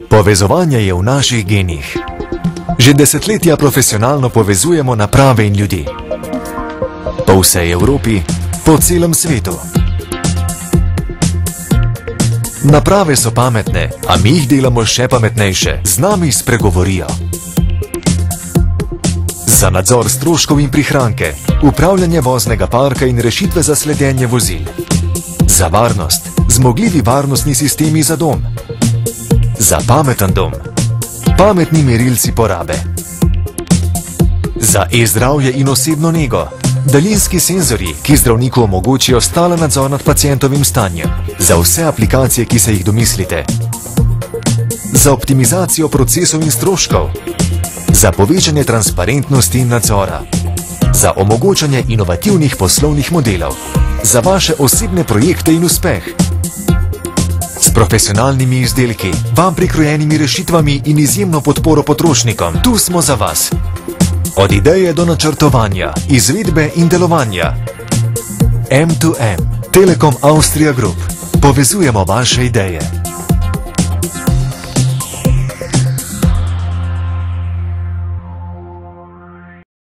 Povezovanje je v naših genih. Že desetletja profesionalno povezujemo naprave in ljudi. Po vsej Evropi, po celem svetu. Naprave so pametne, a mi jih delamo še pametnejše. Z nami spregovorijo. Za nadzor stroškov in prihranke, upravljanje voznega parka in rešitve za sledenje vozil. Za varnost, zmogljivi varnostni sistemi za dom. Za pameten dom, pametni merilci porabe. Za e-zdravje in osebno nego, daljinski senzorji, ki zdravniku omogočijo stalen nadzor nad pacientovim stanjem. Za vse aplikacije, ki se jih domislite. Za optimizacijo procesov in stroškov. Za povečanje transparentnosti in nadzora. Za omogočanje inovativnih poslovnih modelov. Za vaše osebne projekte in uspeh. S profesionalnimi izdelki, vam prikrojenimi rešitvami in izjemno podporo potrošnikom. Tu smo za vas. Od ideje do načrtovanja, izvedbe in delovanja. M2M, Telekom Austria Group. Povezujemo vaše ideje.